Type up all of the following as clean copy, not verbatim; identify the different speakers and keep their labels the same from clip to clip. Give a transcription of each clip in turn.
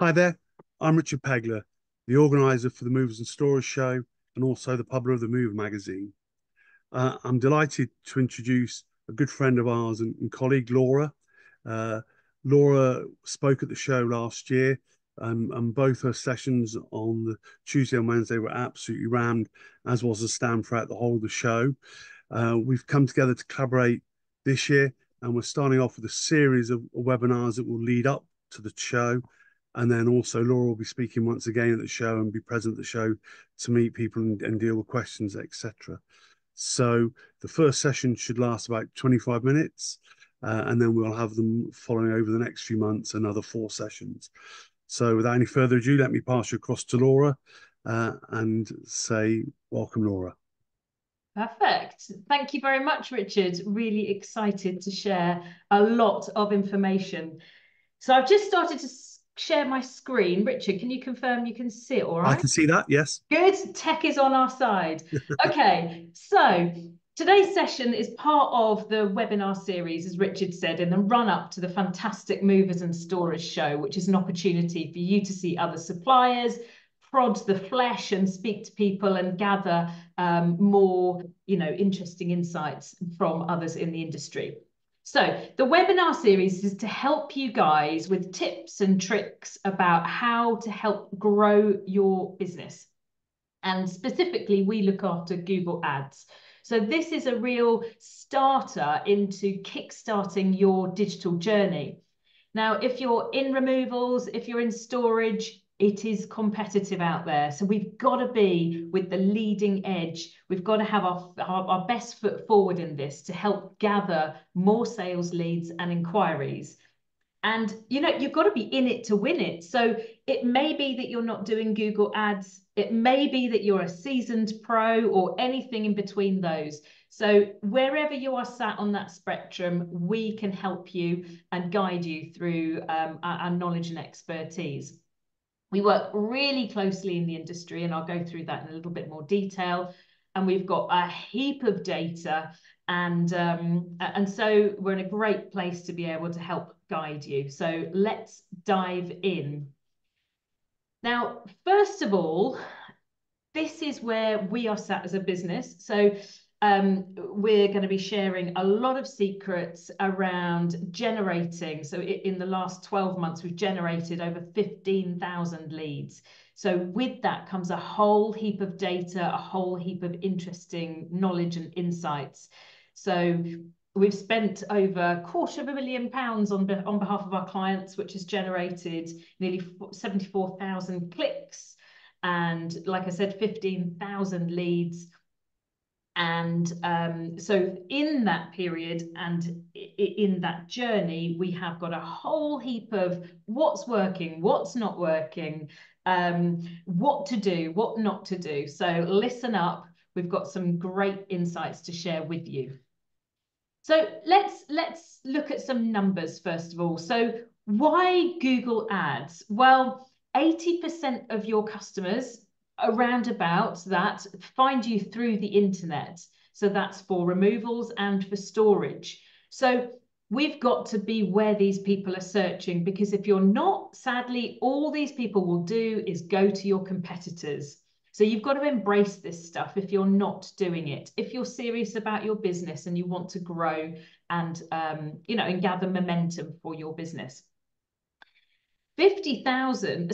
Speaker 1: Hi there, I'm Richard Pegler, the organiser for the Movers and Storage Show and also the publisher of the Mover magazine. I'm delighted to introduce a good friend of ours and colleague, Laura. Uh, Laura spoke at the show last year, and both her sessions on the Tuesday and Wednesday were absolutely rammed, as was the stand throughout the whole of the show. We've come together to collaborate this year, and we're starting off with a series of webinars that will lead up to the show. And then also Laura will be speaking once again at the show and be present at the show to meet people and deal with questions, etc. So the first session should last about 25 minutes, and then we'll have them following over the next few months, another 4 sessions. So without any further ado, let me pass you across to Laura and say, welcome, Laura.
Speaker 2: Perfect. Thank you very much, Richard. Really excited to share a lot of information. So I've just started to share my screen. Richard, can you confirm you can see it all
Speaker 1: I
Speaker 2: right?
Speaker 1: can see that, yes.
Speaker 2: Good. Tech is on our side. Okay, so today's session is part of the webinar series, as Richard said, in the run up to the fantastic Movers and Storage show, which is an opportunity for you to see other suppliers, prod the flesh and speak to people and gather more, interesting insights from others in the industry. So the webinar series is to help you guys with tips and tricks about how to help grow your business. And specifically, we look after Google Ads. So this is a real starter into kickstarting your digital journey. Now, if you're in removals, if you're in storage, it is competitive out there. So we've got to be with the leading edge. We've got to have our best foot forward in this to help gather more sales leads and inquiries. And you've got to be in it to win it. So it may be that you're not doing Google Ads. It may be that you're a seasoned pro or anything in between those. So wherever you are sat on that spectrum, we can help you and guide you through our knowledge and expertise. We work really closely in the industry, and I'll go through that in a little bit more detail. And we've got a heap of data, and so we're in a great place to be able to help guide you. So let's dive in. Now, first of all, this is where we are sat as a business. So we're going to be sharing a lot of secrets around generating. So in the last 12 months, we've generated over 15,000 leads. So with that comes a whole heap of data, a whole heap of interesting knowledge and insights. So we've spent over £250,000 on behalf of our clients, which has generated nearly 74,000 clicks. And like I said, 15,000 leads. And so in that period and in that journey, we have got a whole heap of what's working, what's not working, what to do, what not to do. So listen up. We've got some great insights to share with you. So let's look at some numbers first of all. So why Google Ads? Well, 80% of your customers around about that find you through the internet. So that's for removals and for storage. So we've got to be where these people are searching, because if you're not, sadly, all these people will do is go to your competitors. So you've got to embrace this stuff if you're not doing it. If you're serious about your business and you want to grow and and gather momentum for your business. 30,000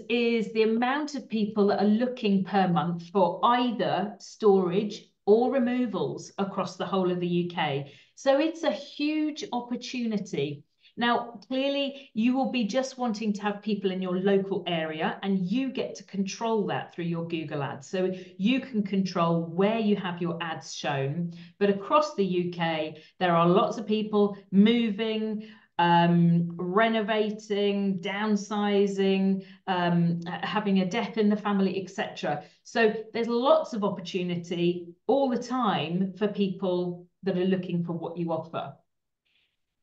Speaker 2: is the amount of people that are looking per month for either storage or removals across the whole of the UK. So it's a huge opportunity. Now, clearly, you will be just wanting to have people in your local area, and you get to control that through your Google Ads. So you can control where you have your ads shown. But across the UK, there are lots of people moving, renovating, downsizing, having a death in the family, etc. So there's lots of opportunity all the time for people that are looking for what you offer.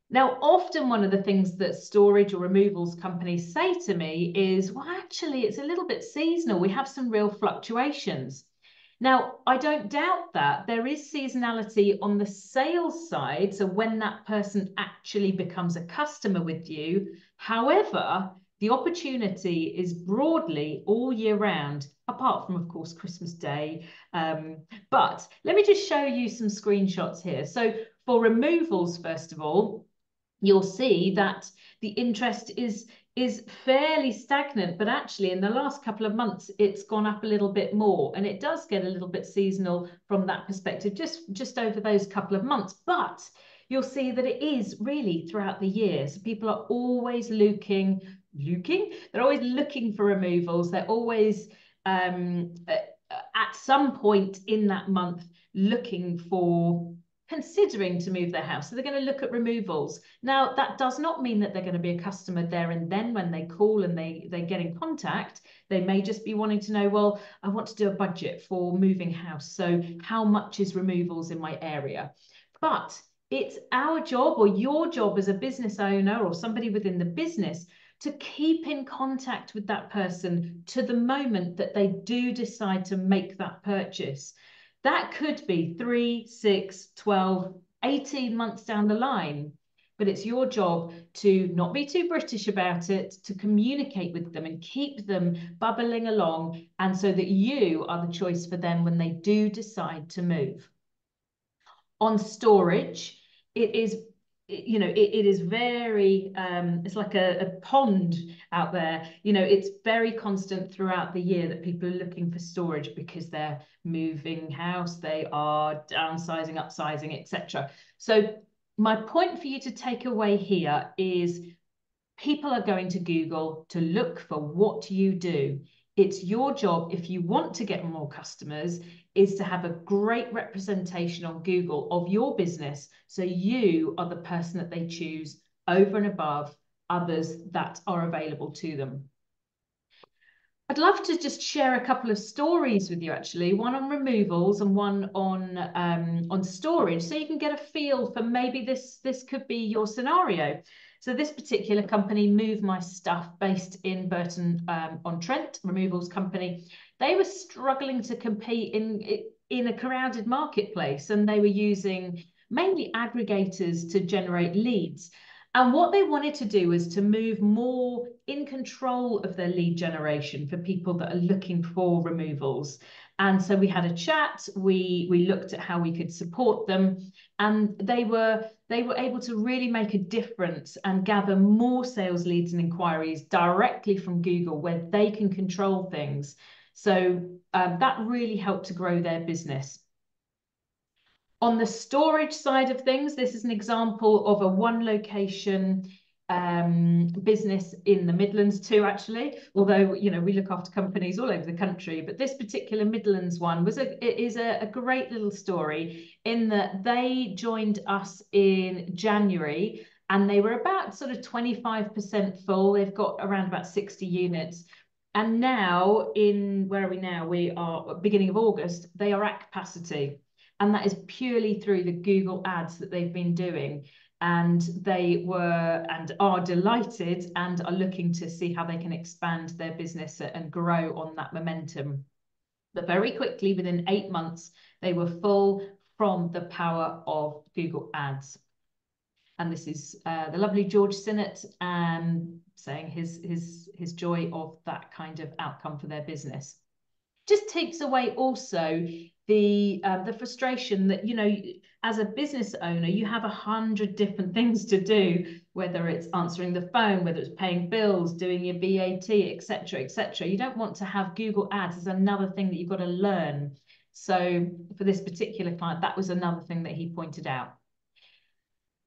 Speaker 2: Now, often one of the things that storage or removals companies say to me is, well, actually, it's a little bit seasonal. We have some real fluctuations. Now, I don't doubt that there is seasonality on the sales side, so when that person actually becomes a customer with you. However, the opportunity is broadly all year round, apart from, of course, Christmas Day. But let me just show you some screenshots here. So for removals, first of all, you'll see that the interest is fairly stagnant, but actually in the last couple of months it's gone up a little bit more, and it does get a little bit seasonal from that perspective, just over those couple of months. But you'll see that it is really throughout the year. So people are always they're always looking for removals. They're always at some point in that month looking for, considering to move their house. So they're going to look at removals. Now, that does not mean that they're going to be a customer there and then when they call and they get in contact. They may just be wanting to know, well, I want to do a budget for moving house. So how much is removals in my area? But it's our job, or your job as a business owner or somebody within the business, to keep in contact with that person to the moment that they do decide to make that purchase. That could be 3, 6, 12, 18 months down the line. But it's your job to not be too British about it, to communicate with them and keep them bubbling along, and so that you are the choice for them when they do decide to move. On storage, it is, it is very, it's like a pond out there. It's very constant throughout the year that people are looking for storage because they're moving house, they are downsizing, upsizing, etc. So my point for you to take away here is people are going to Google to look for what you do. It's your job, if you want to get more customers, is to have a great representation on Google of your business, so you are the person that they choose over and above others that are available to them. I'd love to just share a couple of stories with you, actually, one on removals and one on storage, so you can get a feel for maybe this could be your scenario. So this particular company, Move My Stuff, based in Burton-on-Trent, removals company, they were struggling to compete in a crowded marketplace, and they were using mainly aggregators to generate leads. And what they wanted to do was to move more in control of their lead generation for people that are looking for removals. And so we had a chat, we looked at how we could support them, and they were able to really make a difference and gather more sales leads and inquiries directly from Google, where they can control things. So that really helped to grow their business. On the storage side of things, this is an example of a one location business in the Midlands too, actually, although we look after companies all over the country. But this particular Midlands one is a great little story, in that they joined us in January, and they were about sort of 25% full. They've got around about 60 units. And now where are we now? We are beginning of August, they are at capacity. And that is purely through the Google ads that they've been doing. And they were and are delighted and are looking to see how they can expand their business and grow on that momentum. But very quickly, within 8 months, they were full from the power of Google ads. And this is the lovely George Sinnott saying his joy of that kind of outcome for their business. Just takes away also the frustration that, as a business owner, you have 100 different things to do, whether it's answering the phone, whether it's paying bills, doing your VAT, etc., etc. You don't want to have Google ads as another thing that you've got to learn. So for this particular client, that was another thing that he pointed out.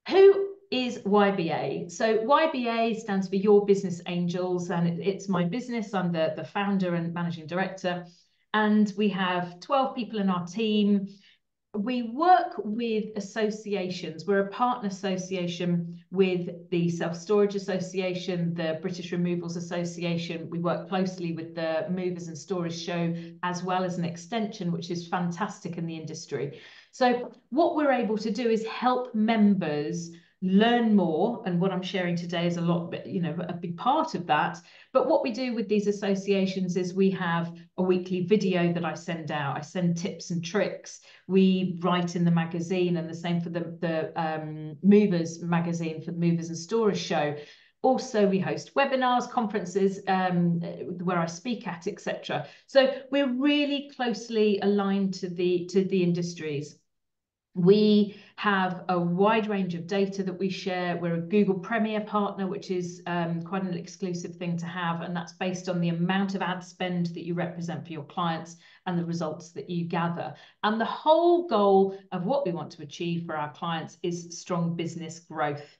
Speaker 2: Who is YBA? So YBA stands for Your Business Angels, and it's my business. I'm the founder and managing director. And we have 12 people in our team. We work with associations. We're a partner association with the Self-Storage Association, the British Removals Association. We work closely with the Movers and Storage Show, as well as an extension, which is fantastic in the industry. So what we're able to do is help members learn more. And what I'm sharing today is a lot, a big part of that. But what we do with these associations is we have a weekly video that I send out. I send tips and tricks. We write in the magazine, and the same for the Movers magazine, for the Movers and Storers show. Also, we host webinars, conferences where I speak at, etc. So we're really closely aligned to the industries. We have a wide range of data that we share. We're a Google Premier partner, which is quite an exclusive thing to have. And that's based on the amount of ad spend that you represent for your clients and the results that you gather. And the whole goal of what we want to achieve for our clients is strong business growth.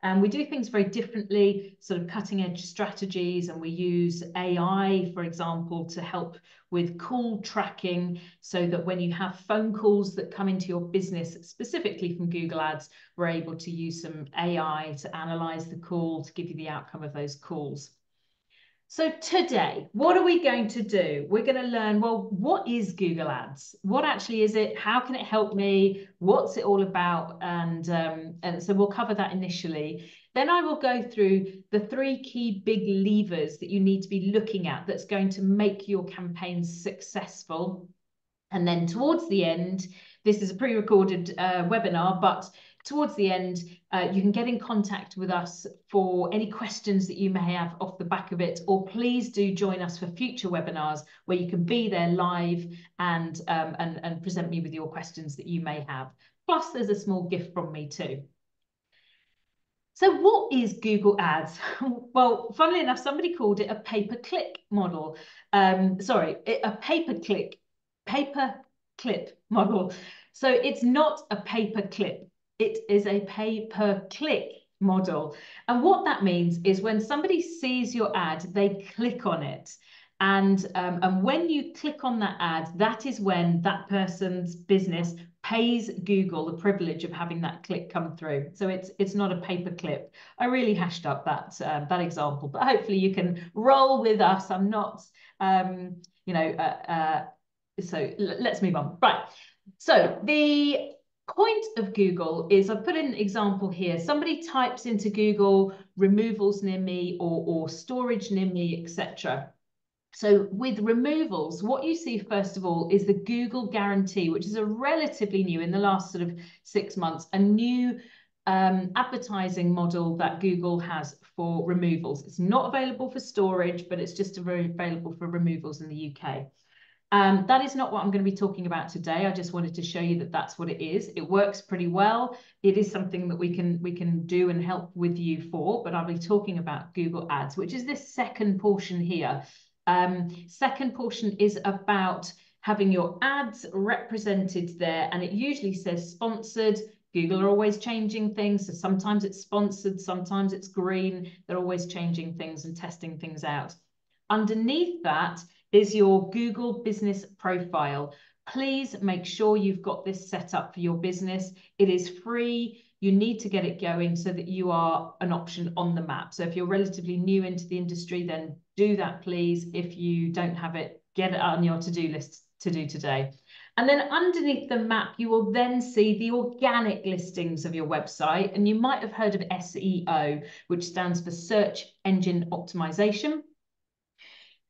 Speaker 2: And we do things very differently, sort of cutting edge strategies, and we use AI, for example, to help with call tracking, so that when you have phone calls that come into your business, specifically from Google Ads, we're able to use some AI to analyze the call to give you the outcome of those calls. So today, what are we going to do? We're going to learn, well, what is Google Ads? What actually is it? How can it help me? What's it all about? And so we'll cover that initially. Then I will go through the 3 key big levers that you need to be looking at that's going to make your campaigns successful. And then towards the end, this is a pre-recorded webinar, but towards the end, you can get in contact with us for any questions that you may have off the back of it, or please do join us for future webinars where you can be there live and present me with your questions that you may have. Plus, there's a small gift from me too. So what is Google Ads? Well, funnily enough, somebody called it a pay-per-click model. Sorry, a pay-per-click model. So it's not a pay-per-click. It is a pay-per-click model. And what that means is when somebody sees your ad, they click on it. And when you click on that ad, that is when that person's business pays Google the privilege of having that click come through. So it's not a paperclip. I really hashed up that example, but hopefully you can roll with us. I'm not, so let's move on. Right. So the point of Google is, I've put in an example here. Somebody types into Google removals near me or storage near me, etc. So with removals, what you see first of all is the Google guarantee, which is a relatively new, in the last sort of 6 months, a new advertising model that Google has for removals. It's not available for storage, but it's just available for removals in the UK. That is not what I'm going to be talking about today. I just wanted to show you that that's what it is. It works pretty well. It is something that we can do and help with you for, but I'll be talking about Google Ads, which is this second portion here. Second portion is about having your ads represented there, and it usually says sponsored. Google are always changing things, so sometimes it's sponsored, sometimes it's green. They're always changing things and testing things out. Underneath that is your Google business profile. Please make sure you've got this set up for your business. It is free. You need to get it going so that you are an option on the map. So if you're relatively new into the industry, then do that, please. If you don't have it, get it on your to-do list to do today. And then underneath the map, you will then see the organic listings of your website. And you might have heard of SEO, which stands for Search Engine Optimization.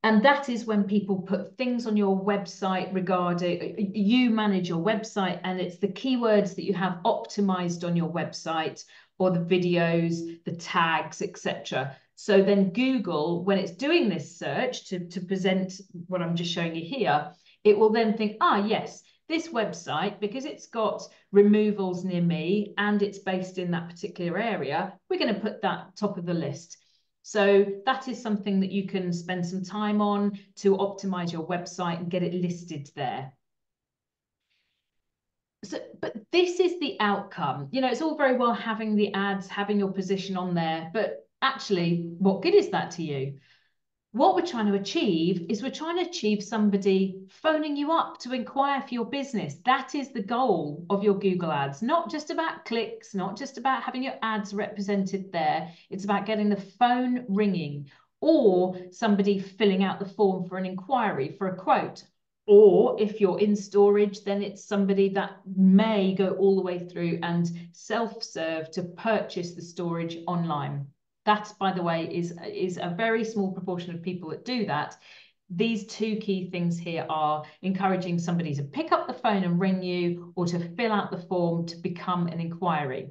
Speaker 2: And that is when people put things on your website regarding, you manage your website, and it's the keywords that you have optimized on your website, or the videos, the tags, etc. So then Google, when it's doing this search to present what I'm just showing you here, it will then think, yes, this website, because it's got removals near me and it's based in that particular area, we're going to put that top of the list. So that is something that you can spend some time on to optimize your website and get it listed there. So, but this is the outcome. It's all very well having the ads, having your position on there, but actually, what good is that to you? What we're trying to achieve is somebody phoning you up to inquire for your business. That is the goal of your Google Ads. Not just about clicks, not just about having your ads represented there. It's about getting the phone ringing, or somebody filling out the form for an inquiry, for a quote. Or if you're in storage, then it's somebody that may go all the way through and self-serve to purchase the storage online. That, by the way, is a very small proportion of people that do that. These two key things here are encouraging somebody to pick up the phone and ring you, or to fill out the form to become an inquiry.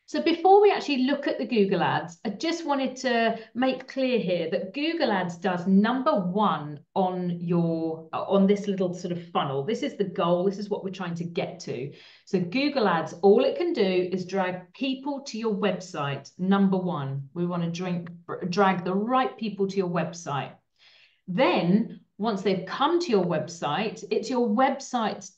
Speaker 2: So before we actually look at the Google Ads, I just wanted to make clear here that Google Ads does number one on this little sort of funnel. This is the goal. This is what we're trying to get to. So Google Ads, all it can do is drag people to your website. Number one, we want to drag the right people to your website. Then once they've come to your website, it's your website's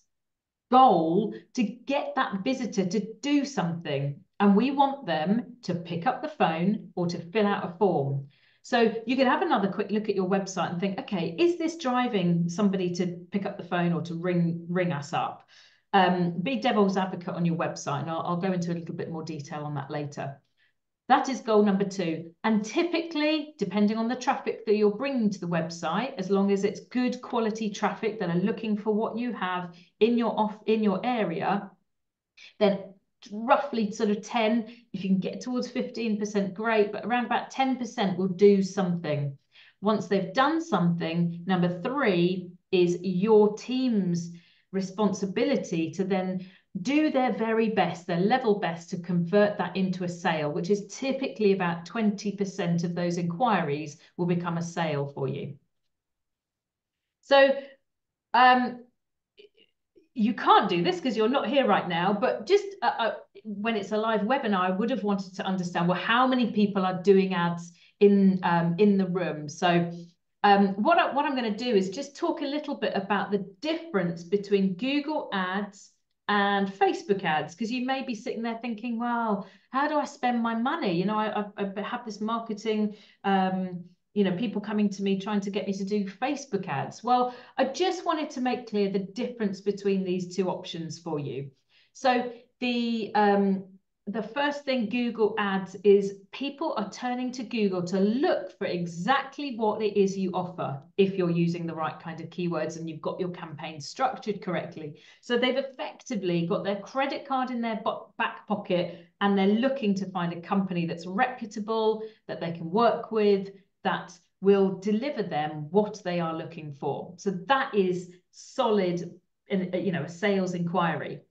Speaker 2: goal to get that visitor to do something. And we want them to pick up the phone or to fill out a form. So you could have another quick look at your website and think, okay, is this driving somebody to pick up the phone or to ring us up? Be devil's advocate on your website, and I'll go into a little bit more detail on that later. That is goal number two. And typically, depending on the traffic that you're bringing to the website, as long as it's good quality traffic that are looking for what you have in your area, then roughly sort of 10, if you can get towards 15%, great, but around about 10% will do something. Once they've done something, number three is your team's responsibility to then do their very best, their level best, to convert that into a sale, which is typically about 20% of those inquiries will become a sale for you. So you can't do this because you're not here right now, but just when it's a live webinar, I would have wanted to understand, well, how many people are doing ads in the room? So what I'm going to do is just talk a little bit about the difference between Google Ads and Facebook ads, because you may be sitting there thinking, well, how do I spend my money? You know, I have this marketing, you know, people coming to me trying to get me to do Facebook ads. Well, I just wanted to make clear the difference between these two options for you. So the first thing, Google Ads, is people are turning to Google to look for exactly what it is you offer, if you're using the right kind of keywords and you've got your campaign structured correctly. So they've effectively got their credit card in their back pocket, and they're looking to find a company that's reputable, that they can work with, that will deliver them what they are looking for. So that is solid, you know, a sales inquiry.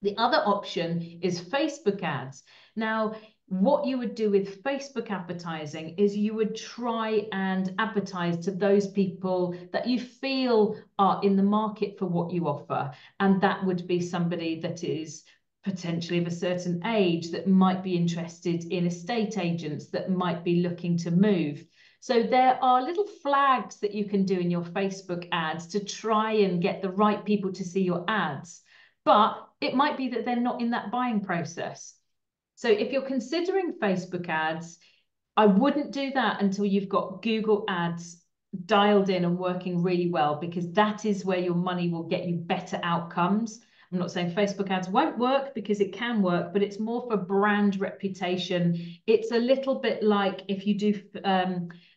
Speaker 2: The other option is Facebook ads. Now, what you would do with Facebook advertising is you would try and advertise to those people that you feel are in the market for what you offer. And that would be somebody that is potentially of a certain age, that might be interested in estate agents, that might be looking to move. So there are little flags that you can do in your Facebook ads to try and get the right people to see your ads. But it might be that they're not in that buying process. So if you're considering Facebook ads, I wouldn't do that until you've got Google Ads dialed in and working really well, because that is where your money will get you better outcomes. I'm not saying Facebook ads won't work, because it can work, but it's more for brand reputation. It's a little bit like if you do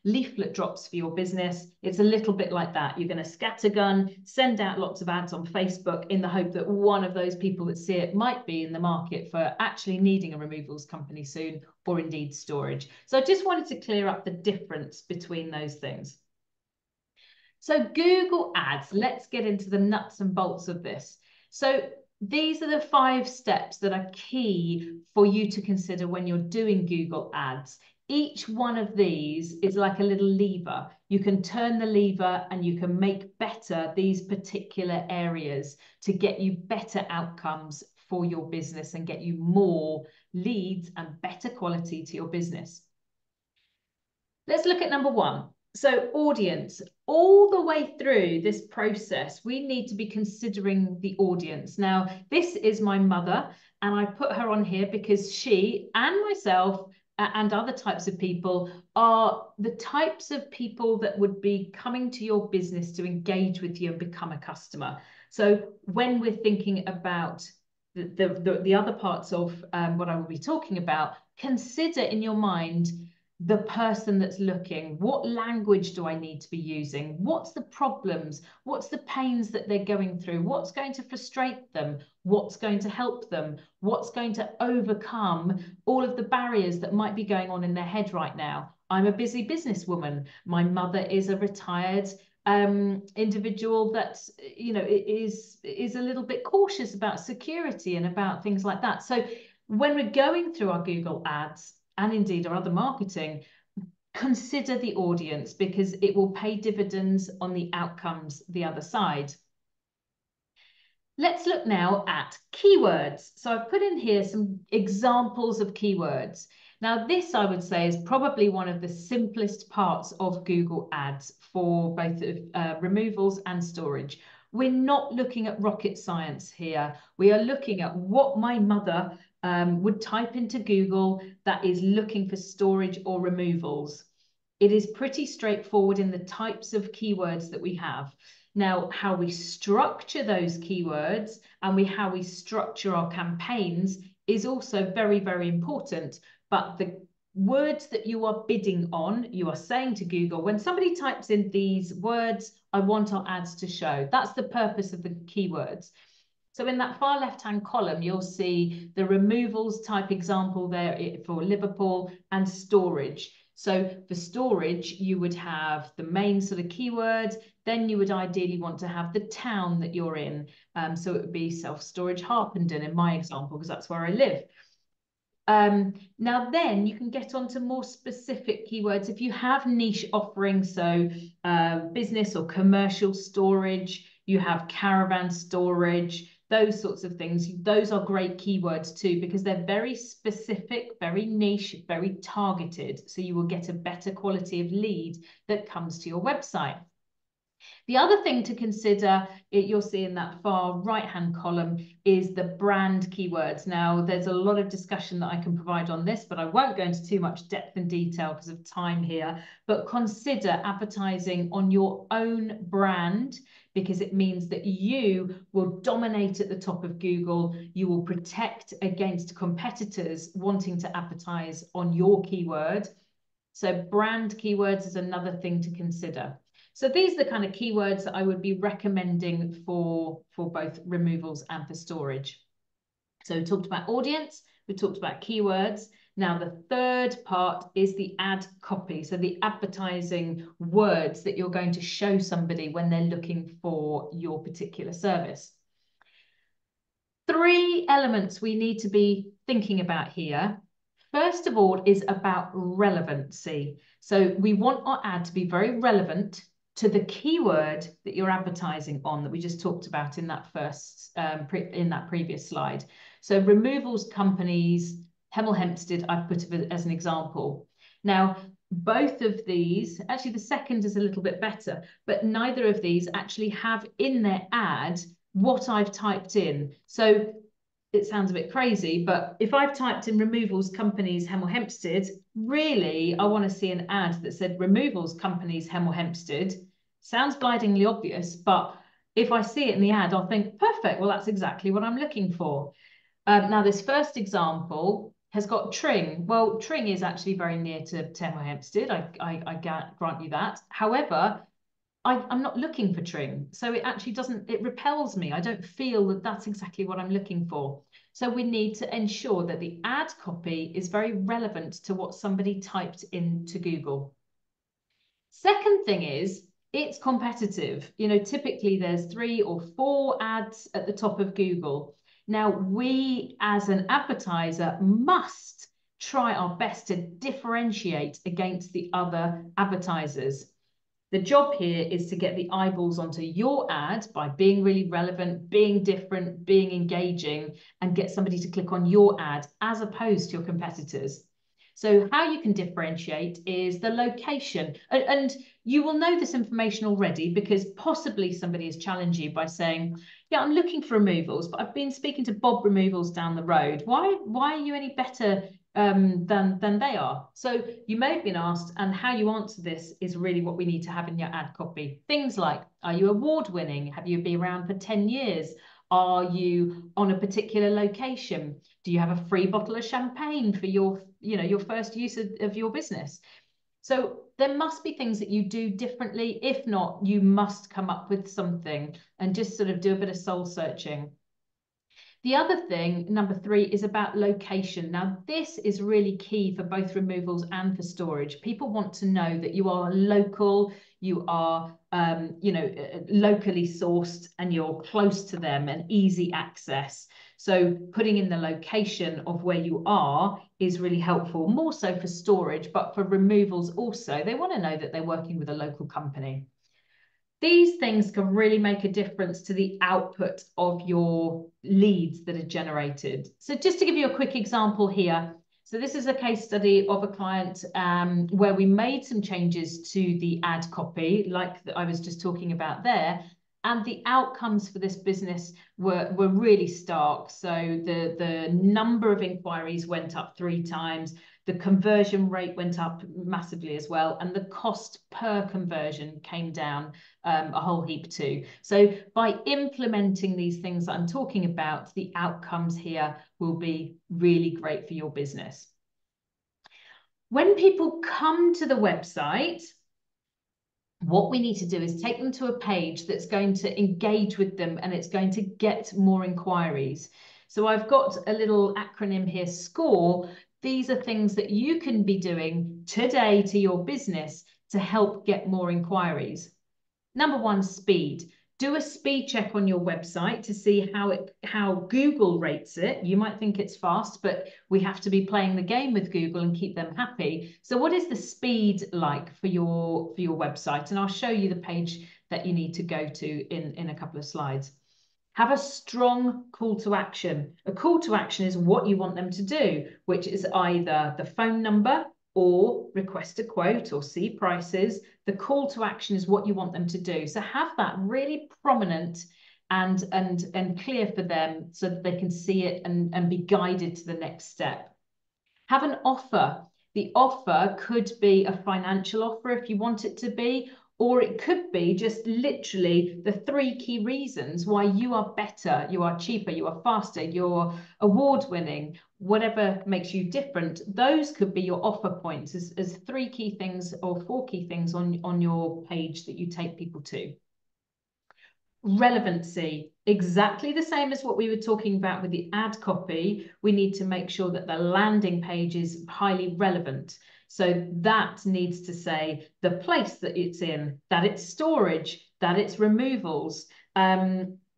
Speaker 2: leaflet drops for your business. It's a little bit like that. You're going to scattergun, send out lots of ads on Facebook in the hope that one of those people that see it might be in the market for actually needing a removals company soon, or indeed storage. So I just wanted to clear up the difference between those things. So Google Ads, let's get into the nuts and bolts of this. So these are the 5 steps that are key for you to consider when you're doing Google Ads. Each one of these is like a little lever. You can turn the lever and you can make better these particular areas to get you better outcomes for your business and get you more leads and better quality to your business. Let's look at number 1. So audience. All the way through this process, we need to be considering the audience. Now, this is my mother, and I put her on here because she and myself and other types of people are the types of people that would be coming to your business to engage with you and become a customer. So when we're thinking about the other parts of what I will be talking about, consider in your mind the person that's looking? What language do I need to be using? What's the problems? What's the pains that they're going through? What's going to frustrate them? What's going to help them? What's going to overcome all of the barriers that might be going on in their head right now? I'm a busy businesswoman. My mother is a retired individual that, you know, is a little bit cautious about security and about things like that. So when we're going through our Google ads and indeed our other marketing, consider the audience, because it will pay dividends on the outcomes the other side. Let's look now at keywords. So I've put in here some examples of keywords. Now, this I would say is probably one of the simplest parts of Google Ads for both removals and storage. We're not looking at rocket science here. We are looking at what my mother would type into Google that is looking for storage or removals. It is pretty straightforward in the types of keywords that we have. Now, how we structure those keywords and how we structure our campaigns is also very, very important. But the words that you are bidding on, you are saying to Google, when somebody types in these words, I want our ads to show. That's the purpose of the keywords. So in that far left-hand column, you'll see the removals type example there for Liverpool and storage. So for storage, you would have the main sort of keyword. Then you would ideally want to have the town that you're in. So it would be self-storage Harpenden in my example, because that's where I live. Now then you can get onto more specific keywords if you have niche offerings, so business or commercial storage, you have caravan storage, those sorts of things. Those are great keywords too, because they're very specific, very niche, very targeted, so you will get a better quality of lead that comes to your website. The other thing to consider, you'll see in that far right-hand column, is the brand keywords. Now, there's a lot of discussion that I can provide on this, but I won't go into too much depth and detail because of time here. But consider advertising on your own brand, because it means that you will dominate at the top of Google. You will protect against competitors wanting to advertise on your keyword. So brand keywords is another thing to consider. So these are the kind of keywords that I would be recommending for both removals and for storage. So we talked about audience, we talked about keywords. Now the third part is the ad copy. So the advertising words that you're going to show somebody when they're looking for your particular service. 3 elements we need to be thinking about here. First of all is about relevancy. So we want our ad to be very relevant to the keyword that you're advertising on, that we just talked about in that first in that previous slide. So removals companies, Hemel Hempstead, I've put as an example. Now, both of these, actually the second is a little bit better, but neither of these actually have in their ad what I've typed in. So it sounds a bit crazy, but if I've typed in removals companies Hemel Hempstead, really I want to see an ad that said removals companies Hemel Hempstead. Sounds blindingly obvious, but if I see it in the ad, I'll think, perfect, well, that's exactly what I'm looking for. Now, this first example has got Tring. Well, Tring is actually very near to Hemel Hempstead. I grant you that. However, I'm not looking for Tring. So it actually doesn't, it repels me. I don't feel that that's exactly what I'm looking for. So we need to ensure that the ad copy is very relevant to what somebody typed into Google. Second thing is, it's competitive. You know, typically there's 3 or 4 ads at the top of Google. Now, we as an advertiser must try our best to differentiate against the other advertisers. The job here is to get the eyeballs onto your ad by being really relevant, being different, being engaging, and get somebody to click on your ad as opposed to your competitors. So how you can differentiate is the location. And you will know this information already, because possibly somebody has challenged you by saying, yeah, I'm looking for removals, but I've been speaking to Bob Removals down the road. Why are you any better than they are? So you may have been asked, and how you answer this is really what we need to have in your ad copy. Things like, are you award winning? Have you been around for 10 years? Are you on a particular location? Do you have a free bottle of champagne for your, your first use of your business? So there must be things that you do differently. If not, you must come up with something and just sort of do a bit of soul searching. The other thing, number 3, is about location. Now, this is really key for both removals and for storage. People want to know that you are local, you are, locally sourced, and you're close to them and easy access. So putting in the location of where you are is really helpful, more so for storage, but for removals also. They want to know that they're working with a local company. These things can really make a difference to the output of your leads that are generated. So just to give you a quick example here. So this is a case study of a client where we made some changes to the ad copy, like I was just talking about there. And the outcomes for this business were really stark. So the number of inquiries went up 3 times. The conversion rate went up massively as well. And the cost per conversion came down a whole heap too. So by implementing these things that I'm talking about, the outcomes here will be really great for your business. When people come to the website, what we need to do is take them to a page that's going to engage with them and it's going to get more inquiries. So I've got a little acronym here, SCORE. These are things that you can be doing today to your business to help get more inquiries. Number 1, speed. Do a speed check on your website to see how Google rates it. You might think it's fast, but we have to be playing the game with Google and keep them happy. So what is the speed like for your website? And I'll show you the page that you need to go to in a couple of slides. Have a strong call to action. A call to action is what you want them to do, which is either the phone number or request a quote or see prices. The call to action is what you want them to do. So have that really prominent and clear for them so that they can see it and be guided to the next step. Have an offer. The offer could be a financial offer if you want it to be, or it could be just literally the 3 key reasons why you are better, you are cheaper, you are faster, you're award-winning, whatever makes you different. Those could be your offer points as 3 key things or 4 key things on your page that you take people to. Relevancy, exactly the same as what we were talking about with the ad copy. We need to make sure that the landing page is highly relevant. So that needs to say the place that it's in, that it's storage, that it's removals.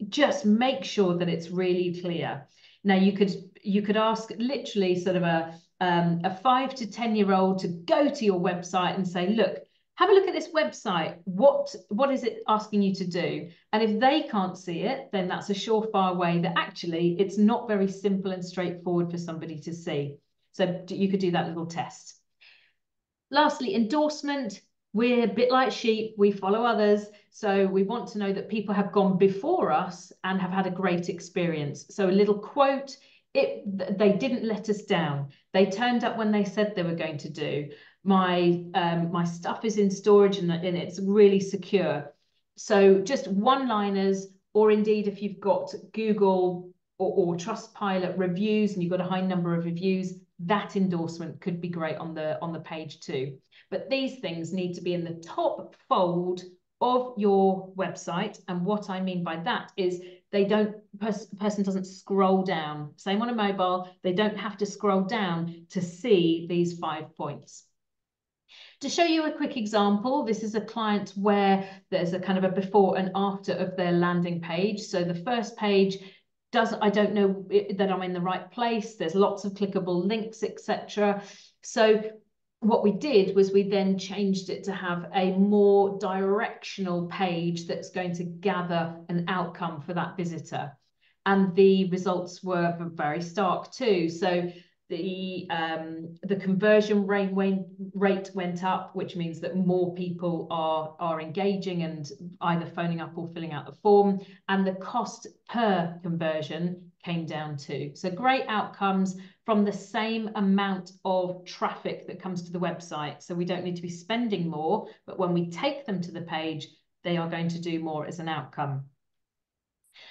Speaker 2: Just make sure that it's really clear. Now you could ask literally sort of a 5 to 10-year-old to go to your website and say, look, have a look at this website. What is it asking you to do? And if they can't see it, then that's a surefire way that actually it's not very simple and straightforward for somebody to see. So you could do that little test. Lastly, endorsement. We're a bit like sheep. We follow others. So we want to know that people have gone before us and have had a great experience. So a little quote, they didn't let us down. They turned up when they said they were going to do. My stuff is in storage and it's really secure. So just one-liners, or indeed if you've got Google or Trustpilot reviews and you've got a high number of reviews, that endorsement could be great on the page too. But these things need to be in the top fold of your website. And what I mean by that is person doesn't scroll down. Same on a mobile, they don't have to scroll down to see these 5 points. To show you a quick example, this is a client where there's a kind of a before and after of their landing page. So the first page I don't know that I'm in the right place. There's lots of clickable links, etc. So what we did was we then changed it to have a more directional page that's going to gather an outcome for that visitor. And the results were very stark too. So the conversion rate went up, which means that more people are engaging and either phoning up or filling out the form, and the cost per conversion came down too. So great outcomes from the same amount of traffic that comes to the website. So we don't need to be spending more, but when we take them to the page, they are going to do more as an outcome.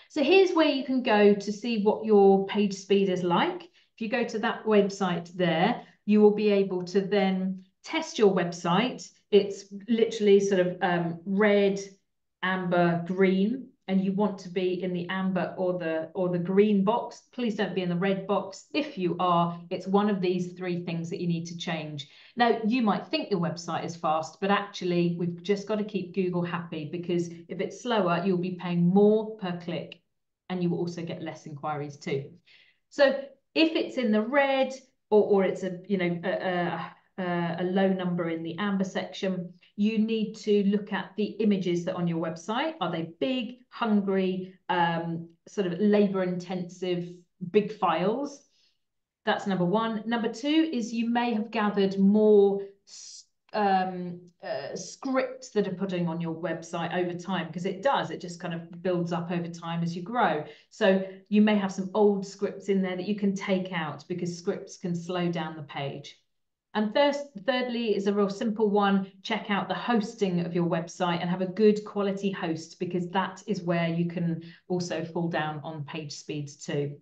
Speaker 2: So here's where you can go to see what your page speed is like. If you go to that website there, you will be able to then test your website. It's literally sort of red, amber, green, and you want to be in the amber or the green box. Please don't be in the red box. If you are, it's one of these three things that you need to change. Now, you might think your website is fast, but actually we've just got to keep Google happy, because if it's slower, you'll be paying more per click and you will also get less inquiries too. So if it's in the red, or it's a, you know, a low number in the amber section, you need to look at the images that are on your website. Are they big, hungry, sort of labor intensive, big files? That's number one. Number two is you may have gathered more scripts that are putting on your website over time, because it does, it just kind of builds up over time as you grow. So you may have some old scripts in there that you can take out, because scripts can slow down the page. And thirdly is a real simple one. Check out the hosting of your website and have a good quality host, because that is where you can also fall down on page speeds too.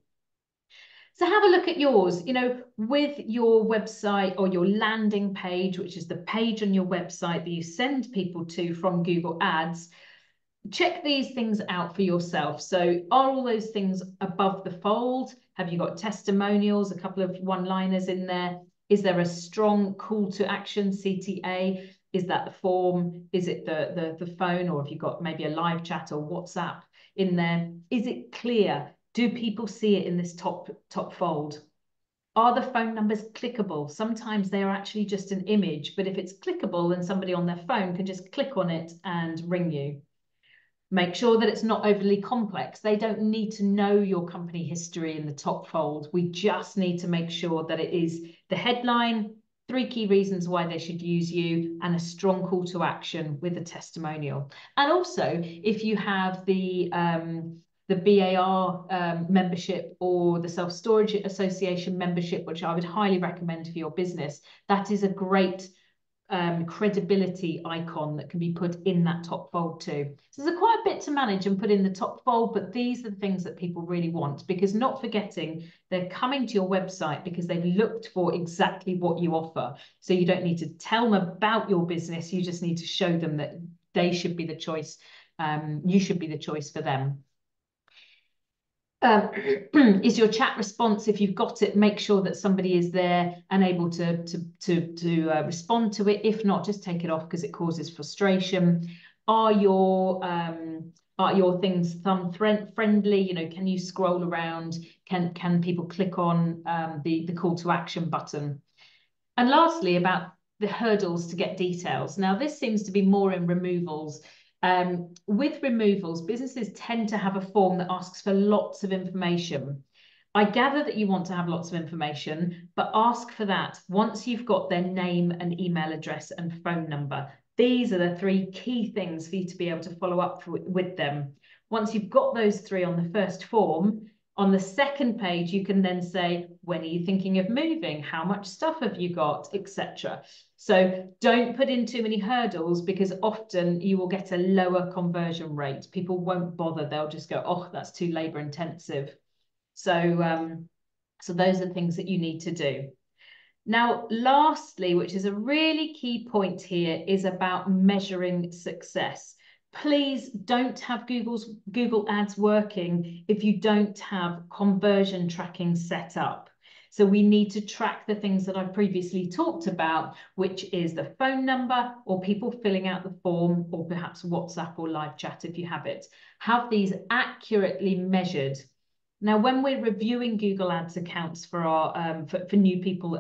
Speaker 2: So have a look at yours, you know, with your website or your landing page, which is the page on your website that you send people to from Google Ads. Check these things out for yourself. So are all those things above the fold? Have you got testimonials, a couple of one-liners in there? Is there a strong call to action, CTA? Is that the form? Is it the phone? Or have you got maybe a live chat or WhatsApp in there? Is it clear? Do people see it in this top fold? Are the phone numbers clickable? Sometimes they are actually just an image, but if it's clickable, then somebody on their phone can just click on it and ring you. Make sure that it's not overly complex. They don't need to know your company history in the top fold. We just need to make sure that it is the headline, 3 key reasons why they should use you, and a strong call to action with a testimonial. And also, if you have the BAR membership or the Self-Storage Association membership, which I would highly recommend for your business, that is a great credibility icon that can be put in that top fold too. So there's quite a bit to manage and put in the top fold, but these are the things that people really want, because not forgetting, they're coming to your website because they've looked for exactly what you offer. So you don't need to tell them about your business. You just need to show them that they should be the choice. You should be the choice for them. Is your chat response, if you've got it, make sure that somebody is there and able to respond to it. If not, just take it off because it causes frustration. Are your things thumb friendly? You know, can you scroll around? Can people click on the call to action button? And lastly, about the hurdles to get details. Now, this seems to be more in removals. With removals, businesses tend to have a form that asks for lots of information. I gather that you want to have lots of information, but ask for that once you've got their name and email address and phone number. These are the 3 key things for you to be able to follow up with them. Once you've got those 3 on the first form, on the second page, you can then say, when are you thinking of moving? How much stuff have you got, etc. So don't put in too many hurdles, because often you will get a lower conversion rate. People won't bother. They'll just go, oh, that's too labor intensive. So, so those are things that you need to do. Now, lastly, which is a really key point here, is about measuring success. Please don't have Google Ads working if you don't have conversion tracking set up. So we need to track the things that I previously talked about, which is the phone number or people filling out the form, or perhaps WhatsApp or live chat if you have it. Have these accurately measured. Now, when we're reviewing Google Ads accounts for our for new people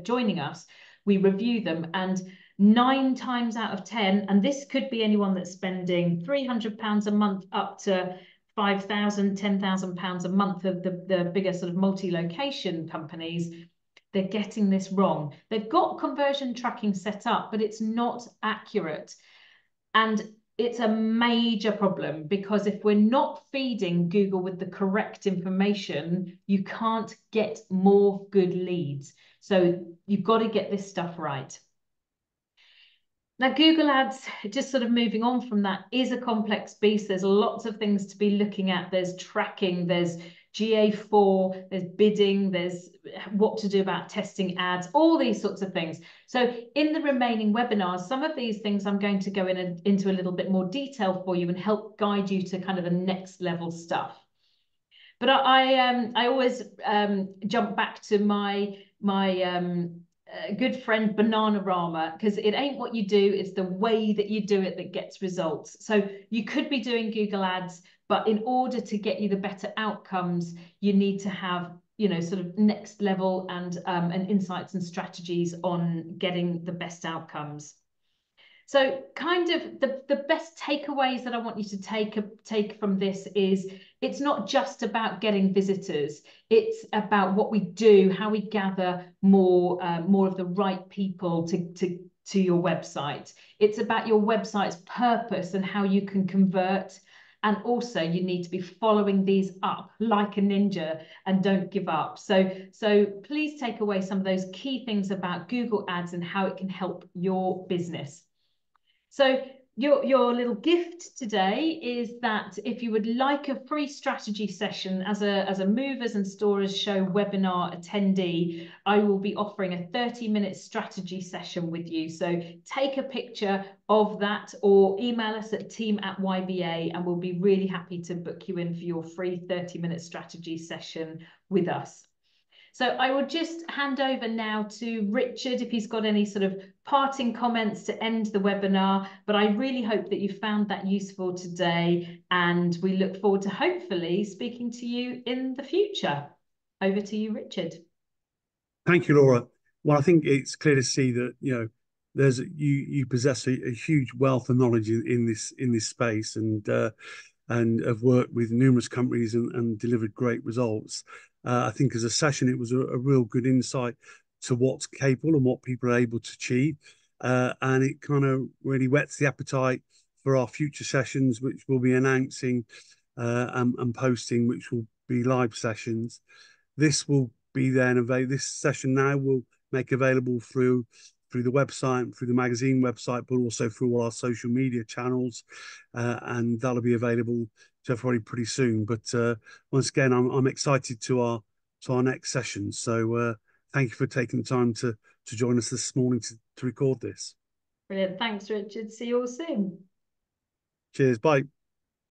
Speaker 2: joining us, we review them, and 9 times out of 10, and this could be anyone that's spending £300 a month up to £5,000, £10,000 a month of the bigger sort of multi-location companies, they're getting this wrong. They've got conversion tracking set up, but it's not accurate. And it's a major problem, because if we're not feeding Google with the correct information, you can't get more good leads. So you've got to get this stuff right. Now, Google Ads, just sort of moving on from that, is a complex beast. There's lots of things to be looking at. There's tracking, there's GA4, there's bidding, there's what to do about testing ads, all these sorts of things. So in the remaining webinars, some of these things I'm going to go into a little bit more detail for you and help guide you to kind of the next level stuff. But I always jump back to my good friend Bananarama, because it ain't what you do, it's the way that you do it that gets results. So you could be doing Google Ads, but in order to get you the better outcomes, you need to have, you know, sort of next level and insights and strategies on getting the best outcomes. So kind of the best takeaways that I want you to take from this is it's not just about getting visitors. It's about what we do, how we gather more of the right people to your website. It's about your website's purpose and how you can convert. And also you need to be following these up like a ninja and don't give up. So please take away some of those key things about Google Ads and how it can help your business. So your little gift today is that if you would like a free strategy session as a Movers and Storers Show webinar attendee, I will be offering a 30-minute strategy session with you. So take a picture of that or email us at team@YBA and we'll be really happy to book you in for your free 30-minute strategy session with us. So I will just hand over now to Richard if he's got any sort of parting comments to end the webinar. But I really hope that you found that useful today, and we look forward to hopefully speaking to you in the future. Over to you, Richard.
Speaker 1: Thank you, Laura. Well, I think it's clear to see that you possess a huge wealth of knowledge in this space, and have worked with numerous companies and delivered great results. I think as a session, it was a real good insight to what's capable and what people are able to achieve. And it kind of really whets the appetite for our future sessions, which we'll be announcing and posting, which will be live sessions. This will be then available. This session now will make available through the website, through the magazine website, but also through all our social media channels, and that'll be available to everybody pretty soon. But once again, I'm excited to our next session. So thank you for taking the time to join us this morning to record this.
Speaker 2: Brilliant. Thanks, Richard. See you all soon.
Speaker 1: Cheers. Bye.